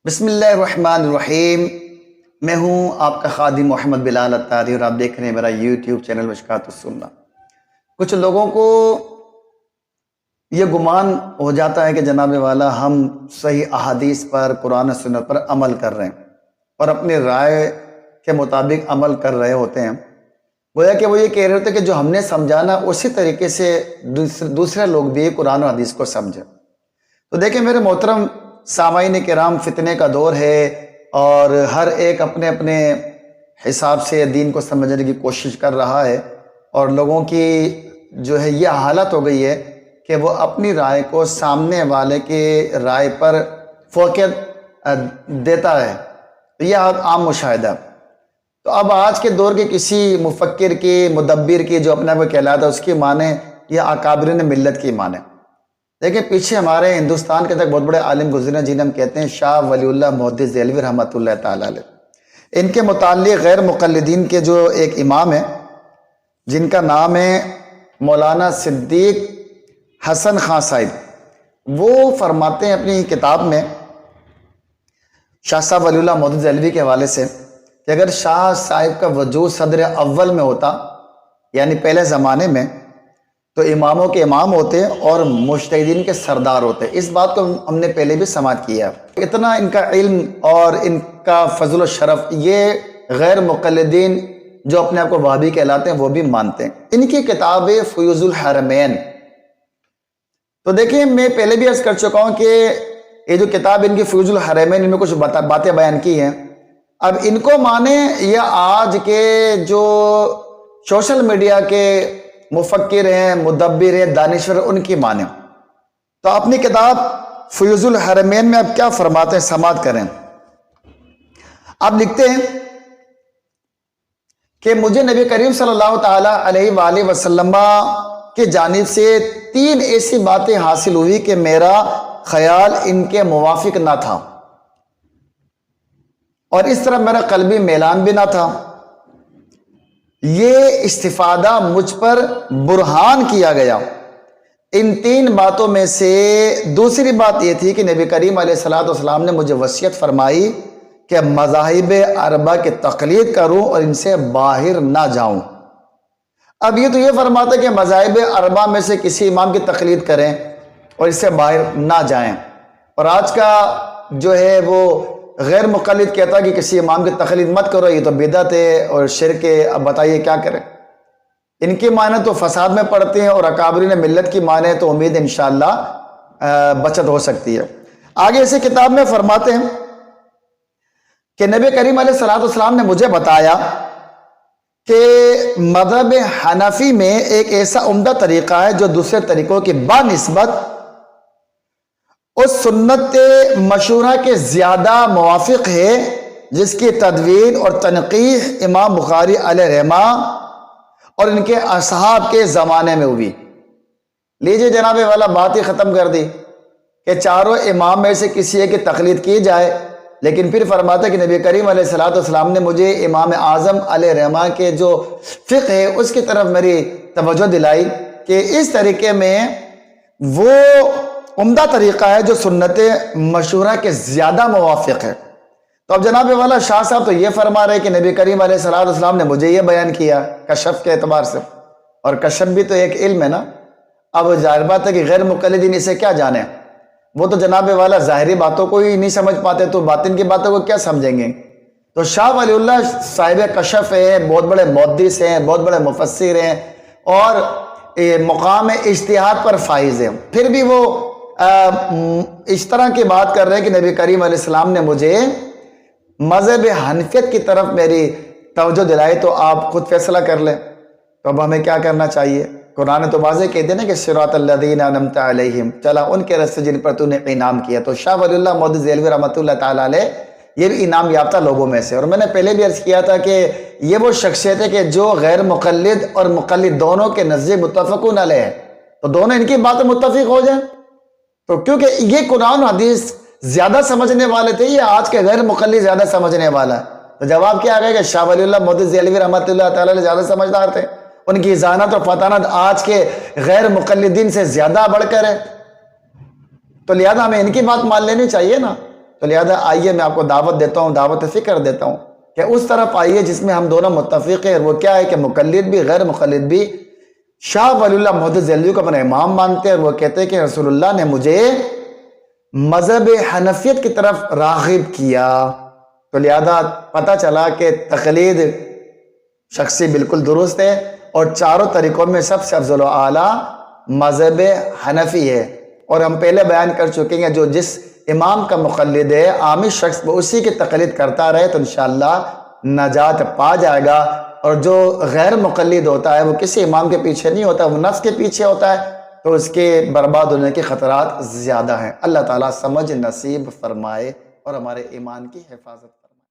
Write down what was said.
بسم اللہ الرحمن الرحیم۔ میں ہوں آپ کا خادم محمد بلال اتاری اور آپ دیکھ رہے ہیں میرا یوٹیوب چینل مشکات السنہ۔ کچھ لوگوں کو یہ گمان ہو جاتا ہے کہ جناب والا ہم صحیح احادیث پر، قرآن و سنت پر عمل کر رہے ہیں اور اپنی رائے کے مطابق عمل کر رہے ہوتے ہیں، گویا کہ وہ یہ کہہ رہے ہوتے ہیں کہ جو ہم نے سمجھانا اسی طریقے سے دوسرے لوگ بھی قرآن و حدیث کو سمجھیں۔ تو دیکھیں میرے محترم سامعین کرام، فتنے کا دور ہے اور ہر ایک اپنے اپنے حساب سے دین کو سمجھنے کی کوشش کر رہا ہے، اور لوگوں کی جو ہے یہ حالت ہو گئی ہے کہ وہ اپنی رائے کو سامنے والے کی رائے پر فوقیت دیتا ہے۔ یہ عام مشاہدہ۔ تو اب آج کے دور کے کسی مفکر کی، مدبر کی، جو اپنے کو کہلاتا ہے، اس کی مانے یا اکابرین ملت کی مانے۔ دیکھیں پیچھے ہمارے ہندوستان کے تک بہت بڑے عالم گزرے ہیں جنہیں ہم کہتے ہیں شاہ ولی اللہ محدث دہلوی رحمۃ اللہ تعالی علیہ۔ ان کے متعلق غیر مقلدین کے جو ایک امام ہیں جن کا نام ہے مولانا صدیق حسن خان صاحب، وہ فرماتے ہیں اپنی کتاب میں شاہ صاحب ولی اللہ محدث دہلوی کے حوالے سے کہ اگر شاہ صاحب کا وجود صدر اول میں ہوتا، یعنی پہلے زمانے میں، تو اماموں کے امام ہوتے اور مجتہدین کے سردار ہوتے۔ اس بات کو ہم نے پہلے بھی سماعت کیا ہے۔ اتنا ان کا علم اور ان کا فضل و شرف یہ غیر مقلدین جو اپنے آپ کو وہابی کہلاتے ہیں وہ بھی مانتے ہیں۔ ان کی کتاب فیوض الحرمین، تو دیکھیں میں پہلے بھی عرض کر چکا ہوں کہ یہ جو کتاب ان کی فیوض الحرمین، ان میں کچھ باتیں بیان کی ہیں۔ اب ان کو مانے یا آج کے جو سوشل میڈیا کے مفکر ہیں، مدبر ہیں، دانشور، ان کی مانیں۔ تو اپنی کتاب فیوض الحرمین میں اب کیا فرماتے ہیں، سماعت کریں۔ آپ لکھتے ہیں کہ مجھے نبی کریم صلی اللہ تعالی علیہ وآلہ وسلم کی جانب سے 3 ایسی باتیں حاصل ہوئی کہ میرا خیال ان کے موافق نہ تھا، اور اس طرح میرا قلبی میلان بھی نہ تھا۔ یہ استفادہ مجھ پر برہان کیا گیا۔ ان 3 باتوں میں سے دوسری بات یہ تھی کہ نبی کریم علیہ السلام نے مجھے وصیت فرمائی کہ مذاہب اربعہ کی تقلید کروں اور ان سے باہر نہ جاؤں۔ اب یہ تو یہ فرماتا ہے کہ مذاہب اربعہ میں سے کسی امام کی تقلید کریں اور اس سے باہر نہ جائیں، اور آج کا جو ہے وہ غیر مقلد کہتا ہے کہ کسی امام کی تقلید مت کرو، یہ تو بدعت ہے اور شرک ہے۔ اب بتائیے کیا کریں؟ ان کی معنی تو فساد میں پڑتے ہیں، اور اکابرین ملت کی معنی تو امید انشاءاللہ بچت ہو سکتی ہے۔ آگے اسی کتاب میں فرماتے ہیں کہ نبی کریم علیہ السلام نے مجھے بتایا کہ مذہب حنفی میں ایک ایسا عمدہ طریقہ ہے جو دوسرے طریقوں کی بنسبت اس سنت مشہورہ کے زیادہ موافق ہے جس کی تدوین اور تنقیح امام بخاری علیہ رحمہ اور ان کے اصحاب کے زمانے میں ہوئی۔ لیجئے جناب والا بات ہی ختم کر دی کہ چاروں امام میں سے کسی ایک کی تقلید کی جائے، لیکن پھر فرماتا ہے کہ نبی کریم علیہ السلام نے مجھے امام اعظم علیہ رحمہ کے جو فقہ ہے اس کی طرف میری توجہ دلائی کہ اس طریقے میں وہ عمدہ طریقہ ہے جو سنت مشہورہ کے زیادہ موافق ہے۔ تو اب جناب والا شاہ صاحب تو یہ فرما رہے کہ نبی کریم علیہ السلام نے مجھے یہ بیان کیا کشف کے اعتبار سے، اور کشف بھی تو ایک علم ہے نا۔ اب ظاہر بات ہے کہ غیر مقلدین اسے کیا جانے، وہ تو جناب والا ظاہری باتوں کو ہی نہیں سمجھ پاتے، تو باطن کی باتوں کو کیا سمجھیں گے؟ تو شاہ ولی اللہ صاحب کشف ہے، بہت بڑے محدث ہیں، بہت بڑے مفسر ہیں، اور مقام اجتہاد پر فائز ہیں، پھر بھی وہ اس طرح کی بات کر رہے ہیں کہ نبی کریم علیہ السلام نے مجھے مذہب حنفیت کی طرف میری توجہ دلائی، تو آپ خود فیصلہ کر لیں۔ تو اب ہمیں کیا کرنا چاہیے؟ قرآن تو واضح کہتے ہیں نا کہ صراط الذین انعمت علیہم، چلا ان کے راستے جن پر تو نے انعام کیا۔ تو شاہ ولی اللہ محدث دہلوی رحمۃ اللہ تعالی علیہ یہ بھی انعام یافتہ لوگوں میں سے، اور میں نے پہلے بھی عرض کیا تھا کہ یہ وہ شخصیت ہے کہ جو غیر مقلد اور مقلد دونوں کے نزدیک متفقون علیہ ہے، تو دونوں ان کی باتیں متفق ہو جائیں۔ تو کیونکہ یہ قرآن و حدیث زیادہ سمجھنے والے تھے، یہ آج کے غیر مقلد زیادہ سمجھنے والا ہے، تو جواب کیا آئے گا کہ شاہ ولی اللہ محدث دہلوی رحمۃ اللہ تعالی علیہ زیادہ سمجھدار تھے، ان کی ذہانت اور فطانت آج کے غیر مقلدین سے زیادہ بڑھ کر ہے، تو لہذا ہمیں ان کی بات مان لینی چاہیے نا۔ تو لہذا آئیے میں آپ کو دعوت دیتا ہوں، دعوت فکر دیتا ہوں کہ اس طرف آئیے جس میں ہم دونوں متفق ہیں، اور وہ کیا ہے کہ مقلد بھی غیر مقلد بھی شاہ ولی اللہ محدث دہلوی کو اپنا امام مانتے ہیں، اور وہ کہتے ہیں کہ رسول اللہ نے مجھے مذہب حنفیت کی طرف راغب کیا۔ تو لہذا پتہ چلا کہ تقلید شخصی بالکل درست ہے، اور چاروں طریقوں میں سب سے افضل و اعلیٰ مذہب حنفی ہے۔ اور ہم پہلے بیان کر چکے ہیں جو جس امام کا مقلد ہے عامی شخص وہ اسی کی تقلید کرتا رہے تو انشاءاللہ نجات پا جائے گا، اور جو غیر مقلد ہوتا ہے وہ کسی امام کے پیچھے نہیں ہوتا، وہ نفس کے پیچھے ہوتا ہے، تو اس کے برباد ہونے کے خطرات زیادہ ہیں۔ اللہ تعالیٰ سمجھ نصیب فرمائے اور ہمارے ایمان کی حفاظت